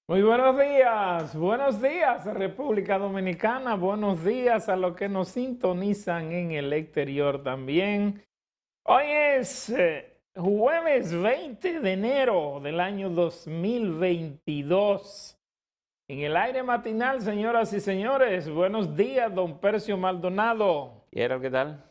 Muy buenos días República Dominicana, buenos días a los que nos sintonizan en el exterior también. Hoy es jueves 20 de enero del año 2022. En el aire matinal, señoras y señores, buenos días, don Percio Maldonado. ¿Y Errol, qué tal?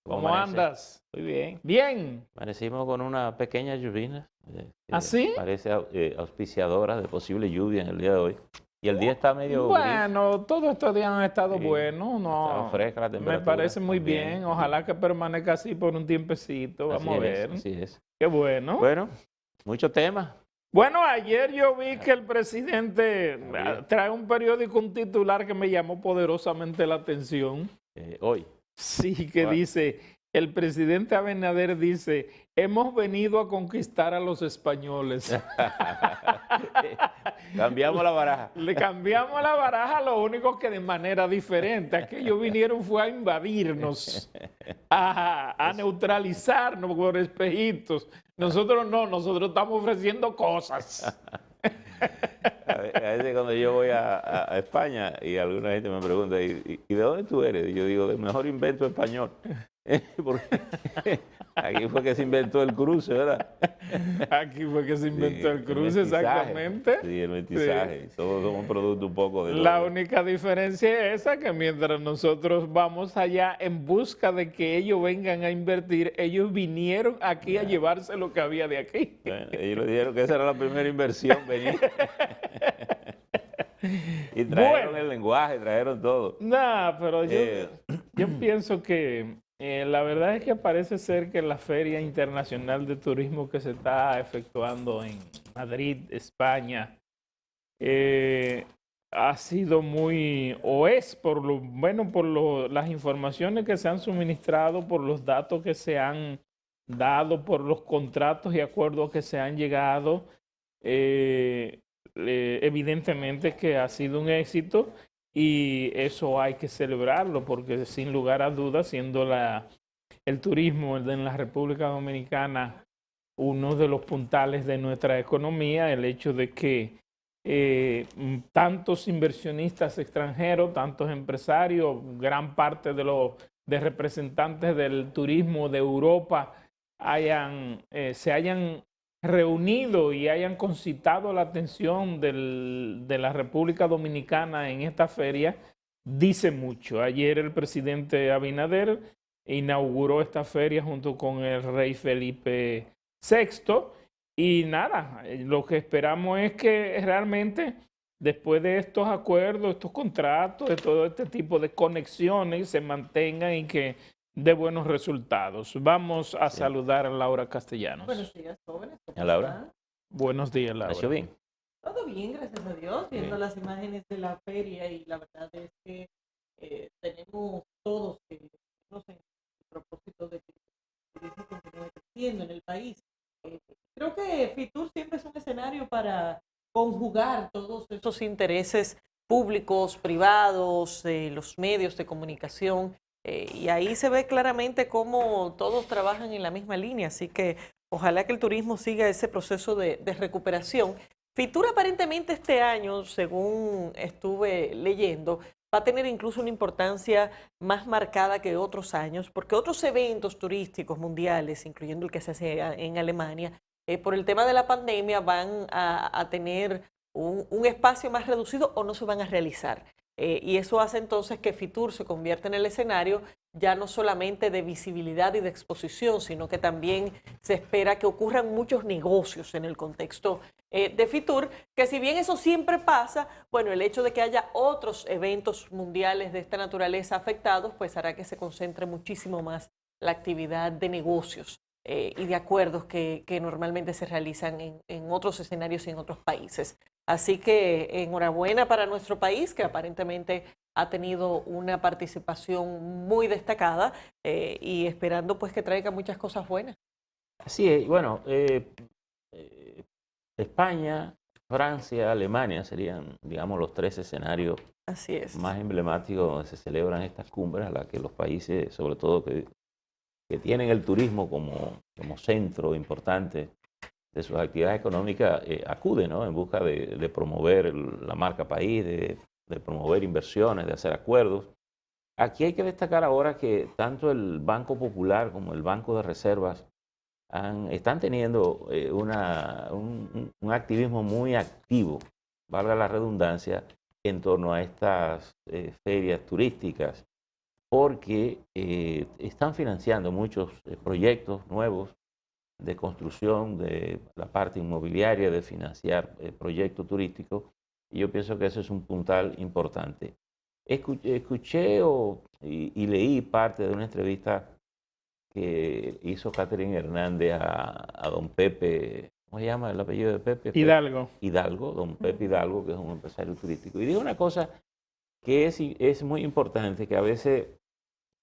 ¿Cómo Amanece? andas? Muy bien. Bien. Amanecimos con una pequeña lluvia que ¿Así? parece auspiciadora de posible lluvia en el día de hoy. Y el día está medio gris, Bueno, todos estos días han estado sí, buenos, está no, fresca la me temperatura parece muy también. bien. Ojalá que permanezca así por un tiempecito. Vamos a ver. Así es. Qué bueno. Bueno, muchos temas. Bueno, ayer yo vi que el presidente Ayer. trae un periódico, un titular que me llamó poderosamente la atención. Hoy. Sí, que ¿Cuál? dice, el presidente Abinader dice, hemos venido a conquistar a los españoles. Cambiamos la baraja. Le cambiamos la baraja, lo único que de manera diferente. Aquellos vinieron fue a invadirnos, a neutralizarnos por espejitos. Nosotros no, nosotros estamos ofreciendo cosas. A veces cuando yo voy a España y alguna gente me pregunta, ¿y de dónde tú eres? Y yo digo, del mejor invento español. Porque aquí fue que se inventó el cruce, ¿verdad? Aquí fue que se inventó el cruce, mestizaje. exactamente. Sí, el mestizaje. Sí. Todos somos producto un poco de La todo. única diferencia es esa, que mientras nosotros vamos allá en busca de que ellos vengan a invertir, ellos vinieron aquí a llevarse lo que había de aquí. Bueno, ellos le dijeron que esa era la primera inversión, venir. Y trajeron el lenguaje, trajeron todo. Nah, pero yo pienso que la verdad es que parece ser que la Feria Internacional de Turismo que se está efectuando en Madrid, España, ha sido muy, o es por lo bueno, las informaciones que se han suministrado, por los datos que se han dado, por los contratos y acuerdos que se han llegado, evidentemente que ha sido un éxito y eso hay que celebrarlo porque sin lugar a dudas, siendo el turismo en la República Dominicana uno de los puntales de nuestra economía, el hecho de que tantos inversionistas extranjeros, tantos empresarios, gran parte de los representantes del turismo de Europa se hayan reunido y hayan concitado la atención de la República Dominicana en esta feria, dice mucho. Ayer el presidente Abinader inauguró esta feria junto con el rey Felipe VI. Y nada, lo que esperamos es que realmente después de estos acuerdos, estos contratos, de todo este tipo de conexiones se mantengan y que dé buenos resultados. Vamos a saludar a Laura Castellanos. Buenos días, jóvenes. ¿A Laura? ¿Están? Buenos días, Laura. ¿Nació bien? Todo bien, gracias a Dios, viendo las imágenes de la feria y la verdad es que tenemos todos que vernos en el propósito de que el turismo continúe creciendo en el país. Creo que Fitur siempre es un escenario para conjugar todos esos intereses públicos, privados, los medios de comunicación, y ahí se ve claramente cómo todos trabajan en la misma línea, así que ojalá que el turismo siga ese proceso de recuperación. Fitur aparentemente este año, según estuve leyendo, va a tener incluso una importancia más marcada que otros años, porque otros eventos turísticos mundiales, incluyendo el que se hace en Alemania, por el tema de la pandemia van a tener un espacio más reducido o no se van a realizar. Y eso hace entonces que Fitur se convierta en el escenario ya no solamente de visibilidad y de exposición, sino que también se espera que ocurran muchos negocios en el contexto de Fitur, que si bien eso siempre pasa, bueno, el hecho de que haya otros eventos mundiales de esta naturaleza afectados, pues hará que se concentre muchísimo más la actividad de negocios y de acuerdos que normalmente se realizan en otros escenarios y en otros países. Así que enhorabuena para nuestro país, que aparentemente ha tenido una participación muy destacada y esperando pues que traiga muchas cosas buenas. Así es. Bueno, España, Francia, Alemania serían, digamos, los tres escenarios Así es. más emblemáticos donde se celebran estas cumbres, a las que los países, sobre todo que tienen el turismo como centro importante sus actividades económicas acude, ¿no? En busca de promover la marca país, de promover inversiones, de hacer acuerdos. Aquí hay que destacar ahora que tanto el Banco Popular como el Banco de Reservas están teniendo un activismo muy activo, valga la redundancia, en torno a estas ferias turísticas, porque están financiando muchos proyectos nuevos de construcción, de la parte inmobiliaria, de financiar proyectos turísticos, y yo pienso que eso es un puntal importante. Escuché y leí parte de una entrevista que hizo Catherine Hernández a don Pepe, ¿cómo se llama el apellido de Pepe? Hidalgo. Hidalgo, don Pepe Hidalgo, que es un empresario turístico. Y dijo una cosa que es muy importante, que a veces,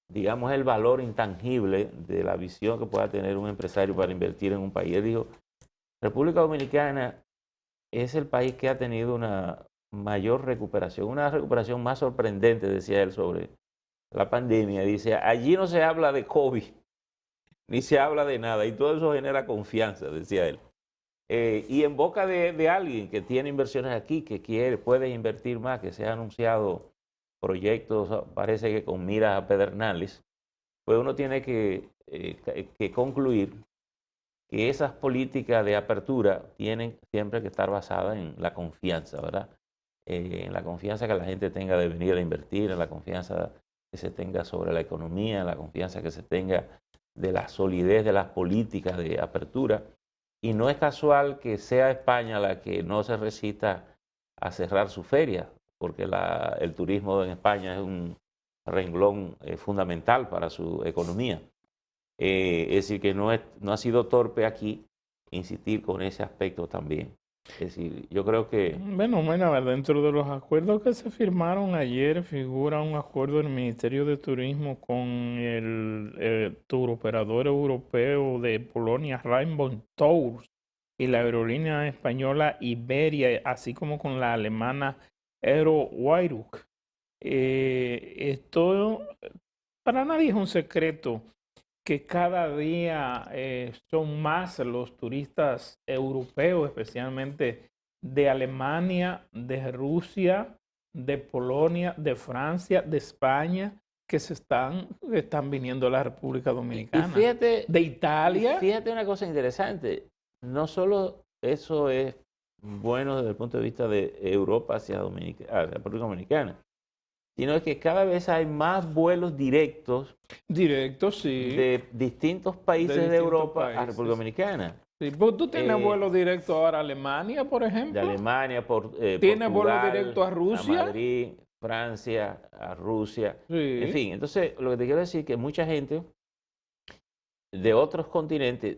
digamos, el valor intangible de la visión que pueda tener un empresario para invertir en un país. Él dijo, República Dominicana es el país que ha tenido una mayor recuperación, una recuperación más sorprendente, decía él, sobre la pandemia. Dice, allí no se habla de COVID, ni se habla de nada, y todo eso genera confianza, decía él. Y en boca de alguien que tiene inversiones aquí, que puede invertir más, que se ha anunciado proyectos, parece que con miras a Pedernales, pues uno tiene que concluir que esas políticas de apertura tienen siempre que estar basadas en la confianza, ¿verdad? En la confianza que la gente tenga de venir a invertir, en la confianza que se tenga sobre la economía, en la confianza que se tenga de la solidez de las políticas de apertura. Y no es casual que sea España la que no se resista a cerrar su feria, porque el turismo en España es un renglón fundamental para su economía. Es decir, que no ha sido torpe aquí insistir con ese aspecto también. Es decir, yo creo que... Bueno, a ver, dentro de los acuerdos que se firmaron ayer figura un acuerdo del Ministerio de Turismo con el touroperador europeo de Polonia, Rainbow Tours, y la aerolínea española Iberia, así como con la alemana Aero Wairuk. Esto para nadie es un secreto que cada día son más los turistas europeos, especialmente de Alemania, de Rusia, de Polonia, de Francia, de España, que están viniendo a la República Dominicana. Y fíjate, de Italia. Fíjate una cosa interesante, no solo eso es bueno desde el punto de vista de Europa hacia la República Dominicana, sino que cada vez hay más vuelos directos, Sí, de distintos países de Europa a República Dominicana. Sí, pues tú tienes vuelo directo ahora a Alemania, por ejemplo. De Alemania, ¿Tienes vuelo Portugal, directo a Rusia? a Madrid, Francia, a Rusia. Sí. En fin, entonces lo que te quiero decir es que mucha gente de otros continentes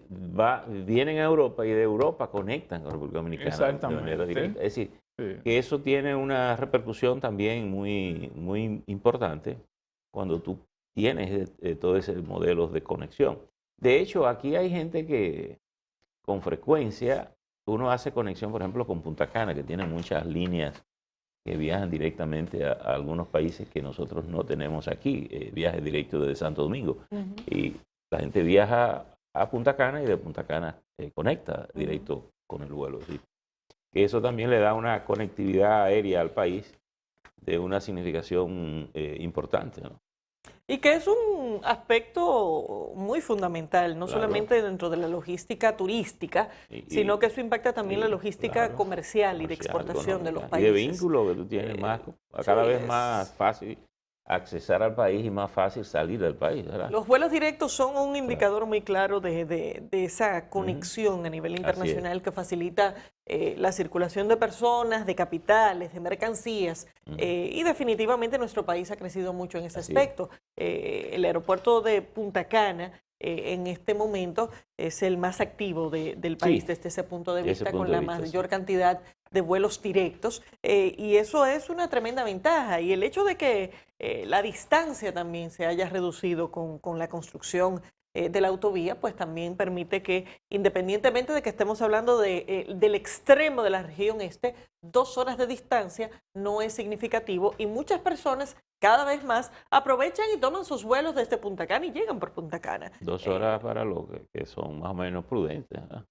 vienen a Europa y de Europa conectan con República Dominicana. Exactamente. De manera directa. Es decir, Sí. que eso tiene una repercusión también muy, muy importante cuando tú tienes todo ese modelo de conexión. De hecho, aquí hay gente que con frecuencia uno hace conexión, por ejemplo, con Punta Cana, que tiene muchas líneas que viajan directamente a algunos países que nosotros no tenemos aquí, viajes directos desde Santo Domingo. Y la gente viaja a Punta Cana y de Punta Cana conecta directo con el vuelo. ¿Sí? Eso también le da una conectividad aérea al país de una significación importante, ¿no? Y que es un aspecto muy fundamental, no solamente dentro de la logística turística, sino que eso impacta también la logística comercial y de exportación de los países. Y de vínculo que tú tienes cada vez más fácil accesar al país y más fácil salir del país, ¿verdad? Los vuelos directos son un indicador muy claro de esa conexión a nivel internacional que facilita la circulación de personas, de capitales, de mercancías, y definitivamente nuestro país ha crecido mucho en ese aspecto. El aeropuerto de Punta Cana en este momento es el más activo del país desde ese punto de vista, con la mayor cantidad de vuelos directos, y eso es una tremenda ventaja. Y el hecho de que la distancia también se haya reducido con la construcción de la autovía, pues también permite que, independientemente de que estemos hablando del extremo de la región este, 2 horas de distancia no es significativo, y muchas personas cada vez más aprovechan y toman sus vuelos desde Punta Cana y llegan por Punta Cana. 2 horas para los que son más o menos prudentes, ¿verdad?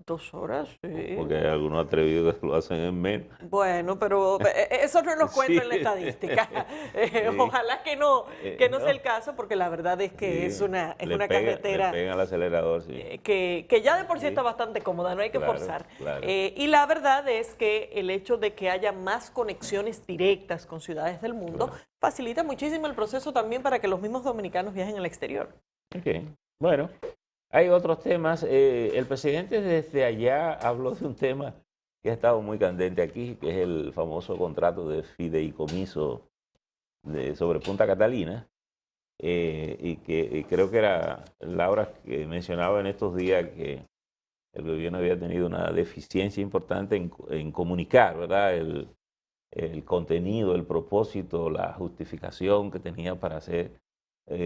2 horas, sí. Porque hay algunos atrevidos que lo hacen en menos. Bueno, pero eso no nos cuenta en la Sí. estadística. Sí. Ojalá que no sea el caso, porque la verdad es que es una carretera Le pega al acelerador, sí. que ya de por sí Sí. está bastante cómoda, no hay que Claro, forzar. claro. Y la verdad es que el hecho de que haya más conexiones directas con ciudades del mundo facilita muchísimo el proceso también para que los mismos dominicanos viajen al exterior. Ok. Bueno, hay otros temas. El presidente desde allá habló de un tema que ha estado muy candente aquí, que es el famoso contrato de fideicomiso sobre Punta Catalina. Y creo que era Laura que mencionaba en estos días que el gobierno había tenido una deficiencia importante en comunicar, ¿verdad? El contenido, el propósito, la justificación que tenía para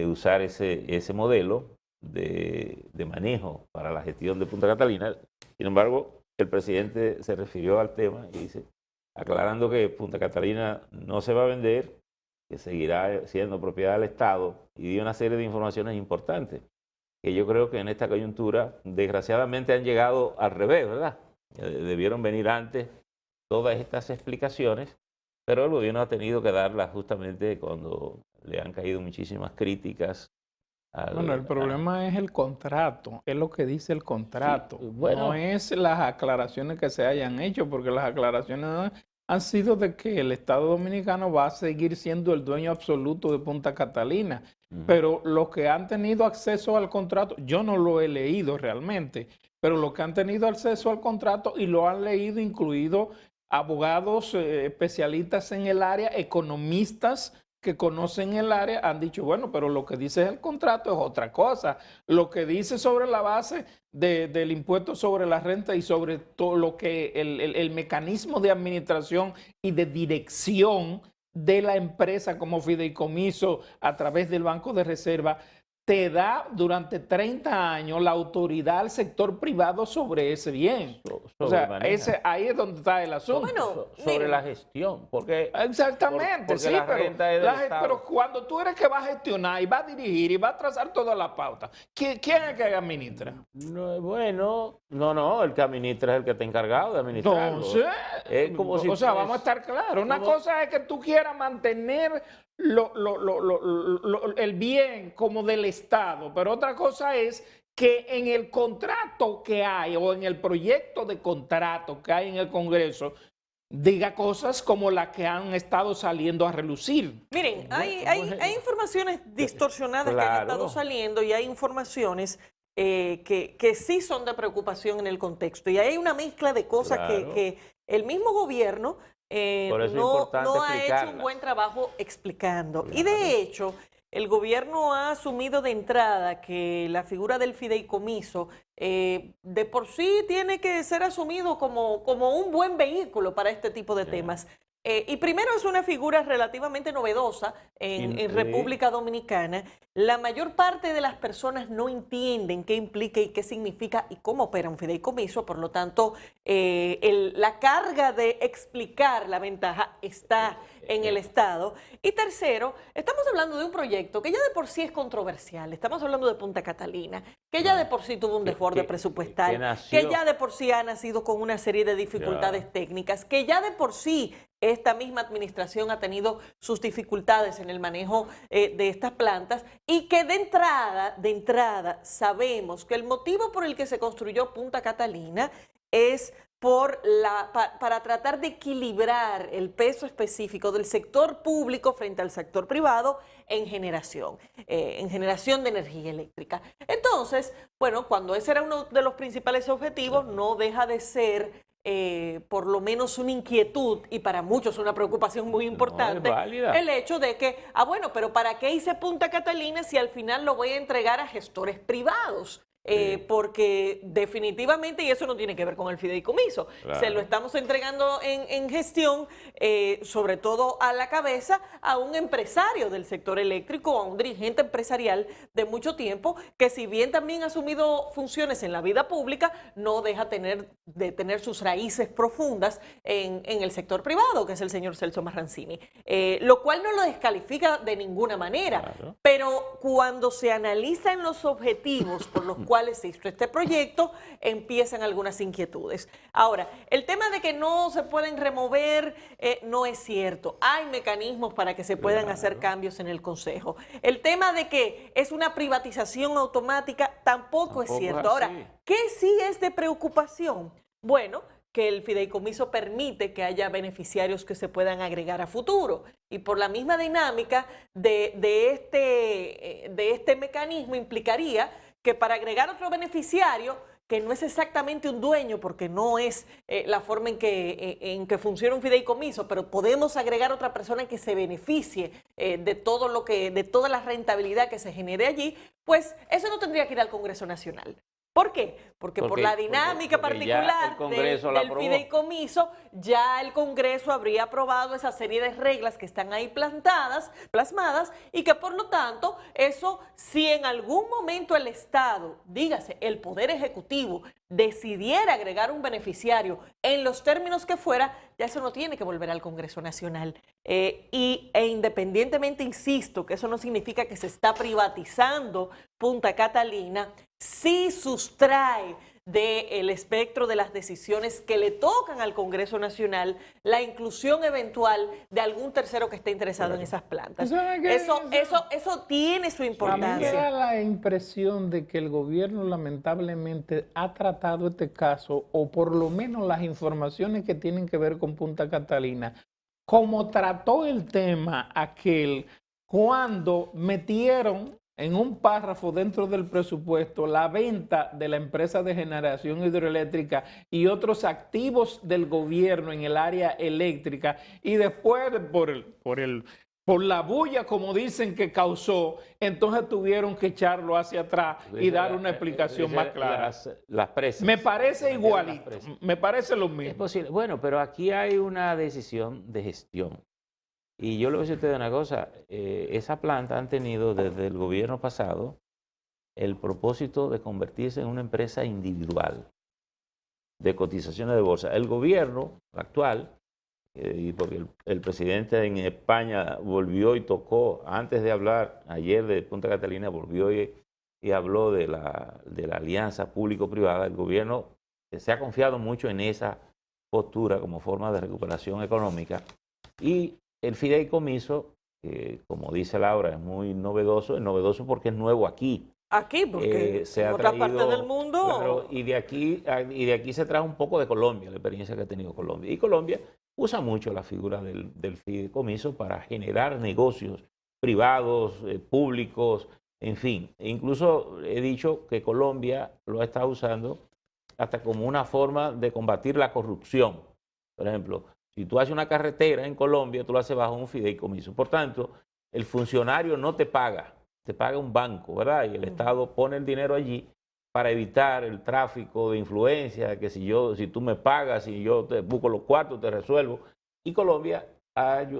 usar ese modelo de manejo para la gestión de Punta Catalina. Sin embargo, el presidente se refirió al tema y dice, aclarando que Punta Catalina no se va a vender, que seguirá siendo propiedad del Estado, y dio una serie de informaciones importantes que yo creo que en esta coyuntura desgraciadamente han llegado al revés, ¿verdad? Debieron venir antes todas estas explicaciones, pero el gobierno ha tenido que darlas justamente cuando le han caído muchísimas críticas. Bueno, el problema es el contrato, es lo que dice el contrato. Sí, bueno. No es las aclaraciones que se hayan hecho, porque las aclaraciones han sido de que el Estado Dominicano va a seguir siendo el dueño absoluto de Punta Catalina. Pero los que han tenido acceso al contrato, yo no lo he leído realmente, pero los que han tenido acceso al contrato y lo han leído, incluido abogados especialistas en el área, economistas que conocen el área, han dicho, bueno, pero lo que dice el contrato es otra cosa. Lo que dice sobre la base del impuesto sobre la renta y sobre todo lo que el mecanismo de administración y de dirección de la empresa como fideicomiso a través del Banco de Reserva, te da durante 30 años la autoridad al sector privado sobre ese bien. O sea, ahí es donde está el asunto. Bueno, sobre miren, la gestión. Porque, exactamente, porque sí, la renta es del Estado. pero cuando tú eres que va a gestionar y va a dirigir y va a trazar toda la pauta, ¿quién es que administra? No, el que administra es el que está encargado de administrarlo. Entonces, Es como si vamos a estar claros. Una cosa es que tú quieras mantener el bien como del Estado, pero otra cosa es que en el contrato que hay o en el proyecto de contrato que hay en el Congreso diga cosas como las que han estado saliendo a relucir. miren, hay informaciones distorsionadas que han estado saliendo y hay informaciones que sí son de preocupación en el contexto. Y hay una mezcla de cosas que el mismo gobierno no ha hecho un buen trabajo explicando. Y de hecho, el gobierno ha asumido de entrada que la figura del fideicomiso de por sí tiene que ser asumido como un buen vehículo para este tipo de temas. Y primero es una figura relativamente novedosa en República Dominicana. La mayor parte de las personas no entienden qué implica y qué significa y cómo opera un fideicomiso. Por lo tanto, la carga de explicar la ventaja está en el Estado. Y tercero, estamos hablando de un proyecto que ya de por sí es controversial. Estamos hablando de Punta Catalina, que ya de por sí tuvo un desborde presupuestal, que ya de por sí ha nacido con una serie de dificultades técnicas, que ya de por sí esta misma administración ha tenido sus dificultades en el manejo de estas plantas y que de entrada sabemos que el motivo por el que se construyó Punta Catalina es para tratar de equilibrar el peso específico del sector público frente al sector privado en generación de energía eléctrica. Entonces, bueno, cuando ese era uno de los principales objetivos, no deja de ser por lo menos una inquietud y para muchos una preocupación muy importante, el hecho de que, bueno, pero ¿para qué hice Punta Catalina si al final lo voy a entregar a gestores privados? Porque definitivamente, y eso no tiene que ver con el fideicomiso, se lo estamos entregando en gestión, sobre todo a la cabeza, a un empresario del sector eléctrico, a un dirigente empresarial de mucho tiempo, que si bien también ha asumido funciones en la vida pública, no deja de tener sus raíces profundas en el sector privado, que es el señor Celso Marrancini, lo cual no lo descalifica de ninguna manera, pero cuando se analizan los objetivos por los cual existe este proyecto, empiezan algunas inquietudes. Ahora, el tema de que no se pueden remover no es cierto. Hay mecanismos para que se puedan hacer cambios en el Consejo. El tema de que es una privatización automática tampoco es cierto. Ahora, ¿qué sí es de preocupación? Bueno, que el fideicomiso permite que haya beneficiarios que se puedan agregar a futuro. Y por la misma dinámica de este mecanismo implicaría que para agregar otro beneficiario, que no es exactamente un dueño, porque no es la forma en que funciona un fideicomiso, pero podemos agregar otra persona que se beneficie de toda la rentabilidad que se genere allí, pues eso no tendría que ir al Congreso Nacional. ¿Por qué? Porque por la dinámica particular del fideicomiso, ya el Congreso habría aprobado esa serie de reglas que están ahí plasmadas, y que por lo tanto, eso, si en algún momento el Estado, dígase, el Poder Ejecutivo, decidiera agregar un beneficiario en los términos que fuera, ya eso no tiene que volver al Congreso Nacional. E independientemente, insisto, que eso no significa que se está privatizando Punta Catalina, sí sustrae del espectro de las decisiones que le tocan al Congreso Nacional la inclusión eventual de algún tercero que esté interesado en esas plantas. Eso tiene su importancia. A mí me da la impresión de que el gobierno lamentablemente ha tratado este caso, o por lo menos las informaciones que tienen que ver con Punta Catalina, como trató el tema aquel cuando metieron en un párrafo dentro del presupuesto la venta de la empresa de generación hidroeléctrica y otros activos del gobierno en el área eléctrica, y después por la bulla, como dicen, que causó, entonces tuvieron que echarlo hacia atrás y dar una explicación más clara. Las presas. Me parece igualito, me parece lo mismo. Es posible. Bueno, pero aquí hay una decisión de gestión. Y yo le voy a decir a ustedes una cosa, esa planta han tenido desde el gobierno pasado el propósito de convertirse en una empresa individual de cotizaciones de bolsa. El gobierno actual, y porque el presidente en España volvió y tocó, antes de hablar ayer de Punta Catalina, volvió y habló de la alianza público-privada. El gobierno se ha confiado mucho en esa postura como forma de recuperación económica, y el fideicomiso, como dice Laura, es muy novedoso. Es novedoso porque es nuevo aquí. Aquí, porque en otra parte del mundo. Claro, y de aquí se trae un poco de Colombia, la experiencia que ha tenido Colombia. Y Colombia usa mucho la figura del fideicomiso para generar negocios privados, públicos, en fin. E incluso he dicho que Colombia lo ha estado usando hasta como una forma de combatir la corrupción. Por ejemplo, si tú haces una carretera en Colombia, tú lo haces bajo un fideicomiso. Por tanto, el funcionario no te paga un banco, ¿verdad? Y el Estado pone el dinero allí para evitar el tráfico de influencia, que si tú me pagas, si yo te busco los cuartos, te resuelvo. Y Colombia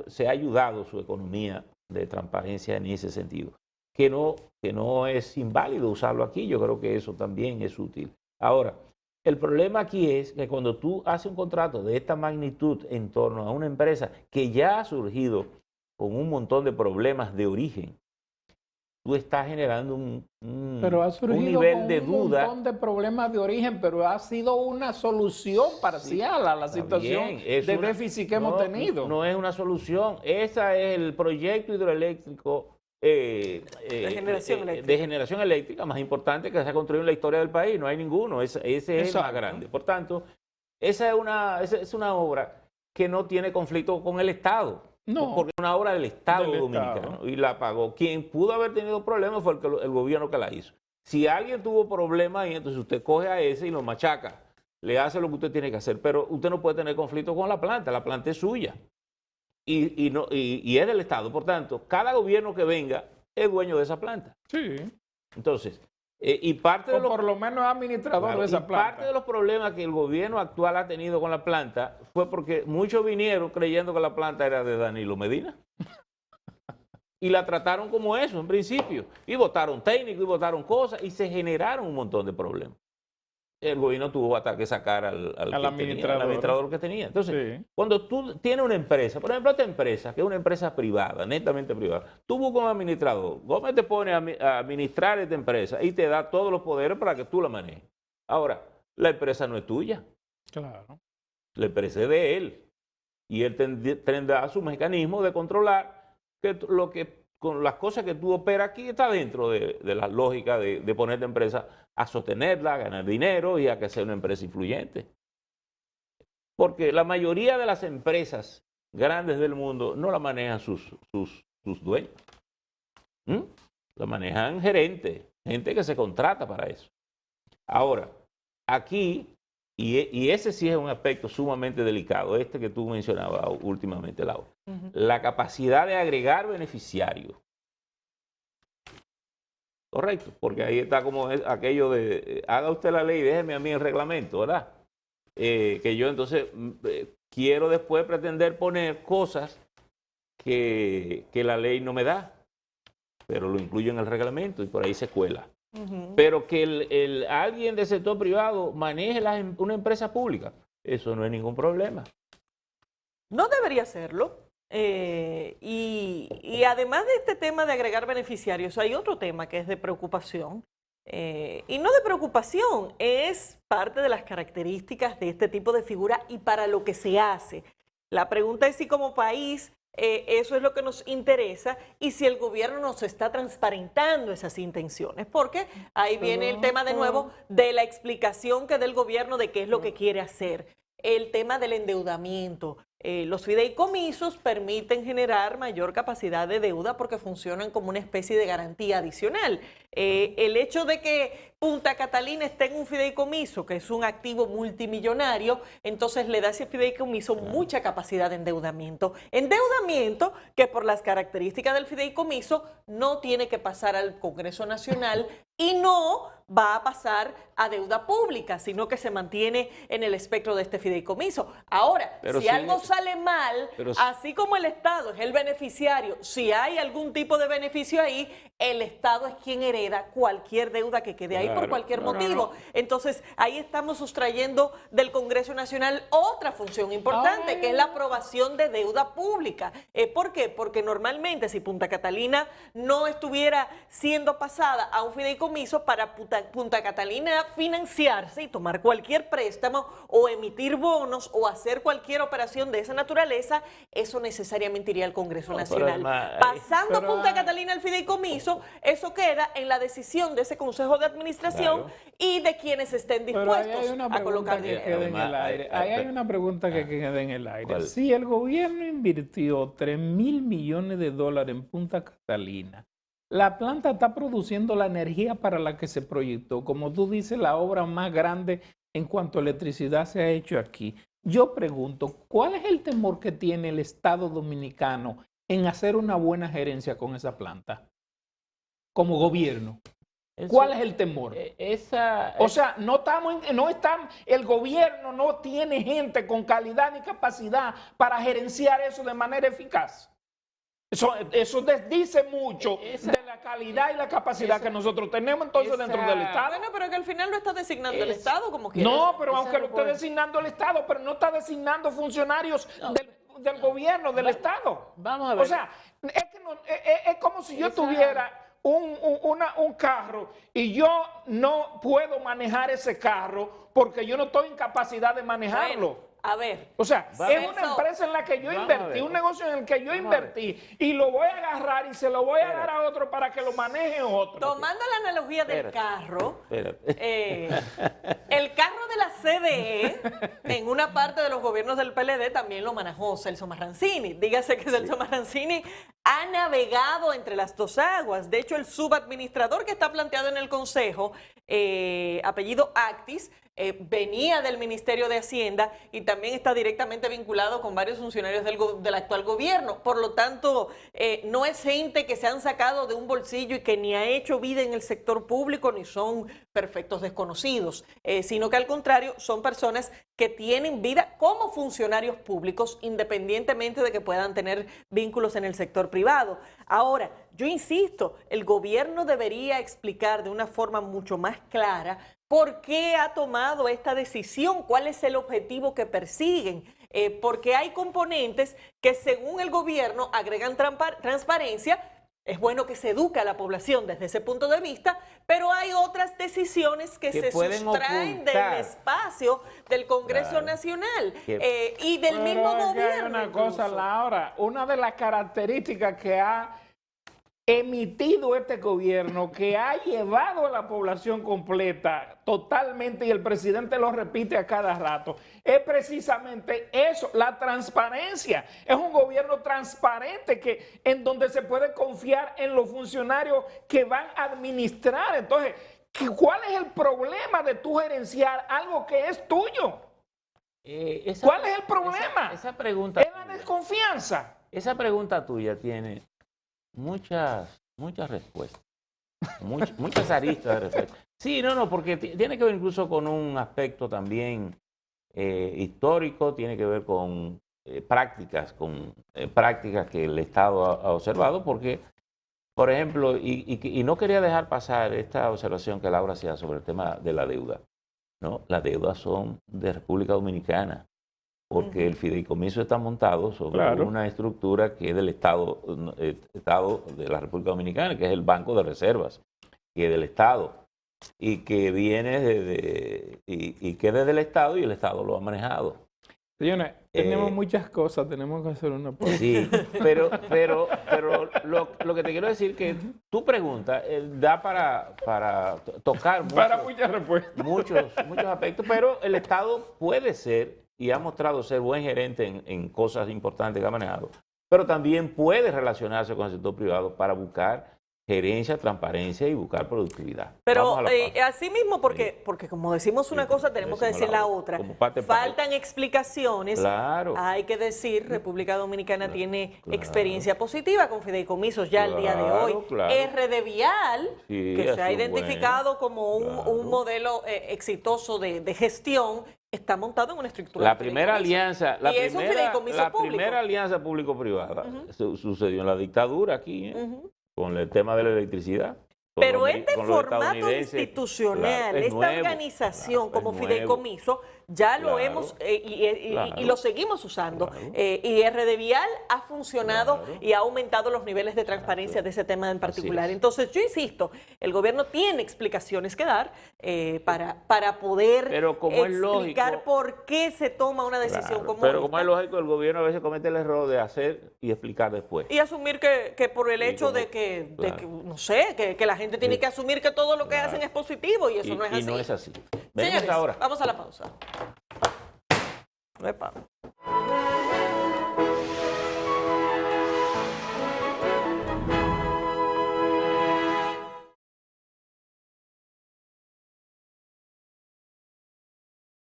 se ha ayudado su economía de transparencia en ese sentido. Que no es inválido usarlo aquí, yo creo que eso también es útil. Ahora, el problema aquí es que cuando tú haces un contrato de esta magnitud en torno a una empresa que ya ha surgido con un montón de problemas de origen, tú estás generando un nivel de duda. Un montón de problemas de origen, pero ha sido una solución parcial a la situación de déficit que hemos tenido. No es una solución. Ese es el proyecto hidroeléctrico de generación eléctrica más importante que se ha construido en la historia del país. No hay ninguno. Ese es el más grande. Por tanto, esa es una obra que no tiene conflicto con el Estado. No, porque es una obra del Estado dominicano y la pagó. Quien pudo haber tenido problemas fue el gobierno que la hizo. Si alguien tuvo problemas, entonces usted coge a ese y lo machaca. Le hace lo que usted tiene que hacer. Pero usted no puede tener conflicto con la planta. La planta es suya. Y es del Estado. Por tanto, cada gobierno que venga es dueño de esa planta. Sí. Entonces, por lo menos administrador de esa planta. Parte de los problemas que el gobierno actual ha tenido con la planta fue porque muchos vinieron creyendo que la planta era de Danilo Medina. Y la trataron como eso en principio. Y votaron técnicos y votaron cosas y se generaron un montón de problemas. el gobierno tuvo hasta que sacar al administrador que tenía. Entonces, sí, cuando tú tienes una empresa, por ejemplo, esta empresa, que es una empresa privada, netamente privada, tú buscas un administrador, Gómez te pone a administrar esta empresa y te da todos los poderes para que tú la manejes. Ahora, la empresa no es tuya. Claro. La empresa es de él. Y él tendrá su mecanismo de controlar que con las cosas que tú operas aquí está dentro de la lógica de poner la empresa a sostenerla, a ganar dinero y a que sea una empresa influyente. Porque la mayoría de las empresas grandes del mundo no la manejan sus dueños. La manejan gerentes, gente que se contrata para eso. Ahora, aquí, y ese sí es un aspecto sumamente delicado, este que tú mencionabas últimamente, Laura, la capacidad de agregar beneficiarios. Correcto, porque ahí está como aquello de, haga usted la ley y déjeme a mí el reglamento, ¿verdad? Que yo entonces quiero después pretender poner cosas que la ley no me da, pero lo incluyo en el reglamento y por ahí se cuela. Pero que alguien del sector privado maneje una empresa pública, eso no es ningún problema. No debería serlo. Y además de este tema de agregar beneficiarios, hay otro tema que es de preocupación. Y no de preocupación, es parte de las características de este tipo de figura y para lo que se hace. La pregunta es si como país eso es lo que nos interesa y si el gobierno nos está transparentando esas intenciones, porque ahí viene el tema de nuevo de la explicación que da el gobierno de qué es lo que quiere hacer. El tema del endeudamiento. Los fideicomisos permiten generar mayor capacidad de deuda porque funcionan como una especie de garantía adicional. El hecho de que Punta Catalina esté en un fideicomiso, que es un activo multimillonario, entonces le da a ese fideicomiso mucha capacidad de endeudamiento. Endeudamiento que por las características del fideicomiso no tiene que pasar al Congreso Nacional y no va a pasar a deuda pública, sino que se mantiene en el espectro de este fideicomiso. Ahora, si algo sale mal, así como el Estado es el beneficiario, si hay algún tipo de beneficio ahí, el Estado es quien hereda cualquier deuda que quede ahí por cualquier motivo. Entonces, ahí estamos sustrayendo del Congreso Nacional otra función importante, que es la aprobación de deuda pública. ¿Por qué? Porque normalmente si Punta Catalina no estuviera siendo pasada a un fideicomiso para Punta Catalina financiarse y tomar cualquier préstamo o emitir bonos o hacer cualquier operación de esa naturaleza, eso necesariamente iría al Congreso Nacional. Pasando Punta Catalina al fideicomiso, eso queda en la decisión de ese Consejo de Administración y de quienes estén dispuestos a colocar dinero. Ahí hay una pregunta que queda en el aire. Si el gobierno invirtió $3.000 millones en Punta Catalina, la planta está produciendo la energía para la que se proyectó. Como tú dices, la obra más grande en cuanto a electricidad se ha hecho aquí. Yo pregunto, ¿cuál es el temor que tiene el Estado Dominicano en hacer una buena gerencia con esa planta? Como gobierno. ¿Cuál es el temor? O sea, el gobierno no tiene gente con calidad ni capacidad para gerenciar eso de manera eficaz. Eso dice mucho de la calidad y la capacidad que nosotros tenemos entonces dentro del Estado. Bueno, pero que al final lo está designando el Estado como quiera. No, pero aunque lo esté designando el Estado, pero no está designando funcionarios del gobierno, del Estado. Vamos a ver. O sea, es como si yo tuviera un carro y yo no puedo manejar ese carro porque yo no estoy en capacidad de manejarlo. Bueno, a ver. O sea, es una empresa en la que yo invertí, un negocio en el que yo invertí y lo voy a agarrar y se lo voy a dar a otro para que lo maneje otro. Tomando la analogía del carro, el carro de la CDE, en una parte de los gobiernos del PLD también lo manejó Celso Marrancini. Dígase que Celso Marrancini ha navegado entre las dos aguas. De hecho, el subadministrador que está planteado en el Consejo, apellido Actis, venía del Ministerio de Hacienda y también está directamente vinculado con varios funcionarios del actual gobierno. Por lo tanto, no es gente que se han sacado de un bolsillo y que ni ha hecho vida en el sector público ni son perfectos desconocidos, sino que al contrario son personas que tienen vida como funcionarios públicos independientemente de que puedan tener vínculos en el sector privado. Ahora, yo insisto, el gobierno debería explicar de una forma mucho más clara ¿Por qué ha tomado esta decisión? ¿Cuál es el objetivo que persiguen? Porque hay componentes que según el gobierno agregan transparencia. Es bueno que se eduque a la población desde ese punto de vista, pero hay otras decisiones que se sustraen del espacio del Congreso Nacional y del mismo gobierno. Hay una cosa, Laura, una de las características que ha emitido este gobierno, que ha llevado a la población completa totalmente, y el presidente lo repite a cada rato, es precisamente eso, la transparencia. Es un gobierno transparente en donde se puede confiar en los funcionarios que van a administrar. Entonces, ¿cuál es el problema de tú gerenciar algo que es tuyo? ¿Cuál es el problema? Esa pregunta. Es la desconfianza. Esa pregunta tuya tiene muchas respuestas, muchas aristas de respuesta. Sí, no, porque tiene que ver incluso con un aspecto también histórico, tiene que ver con prácticas que el Estado ha observado, porque, por ejemplo, y no quería dejar pasar esta observación que Laura hacía sobre el tema de la deuda, ¿no? Las deudas son de República Dominicana, porque el fideicomiso está montado sobre una estructura que es del Estado de la República Dominicana, que es el Banco de Reservas, que es del Estado, y que viene y que es del Estado, y el Estado lo ha manejado. Señores, tenemos muchas cosas, tenemos que hacer una pausa. Sí, pero lo que te quiero decir que tu pregunta da para tocar muchas respuestas. Muchos aspectos, pero el Estado puede ser, y ha mostrado ser buen gerente en cosas importantes que ha manejado, pero también puede relacionarse con el sector privado para buscar gerencia, transparencia y buscar productividad. Pero así mismo, porque como decimos una cosa, tenemos que decir la otra. Faltan explicaciones. Claro. Hay que decir, República Dominicana tiene experiencia positiva con fideicomisos ya al día de hoy. RD Vial, que se ha identificado como un modelo exitoso de gestión, está montado en una estructura. La primera alianza público-privada sucedió en la dictadura aquí, con el tema de la electricidad. Pero este formato institucional, esta organización como fideicomiso, ya lo hemos y lo seguimos usando. Y RD Vial ha funcionado y ha aumentado los niveles de transparencia de ese tema en particular. Entonces, yo insisto, el gobierno tiene explicaciones que dar para poder explicar por qué se toma una decisión como esta. Pero como es lógico, el gobierno a veces comete el error de hacer y explicar después. Y asumir que por el hecho de que, no sé, que la gente tiene que asumir que todo lo que hacen es positivo, y eso no es así. Y no es así. Señores, vamos a la pausa. Epa.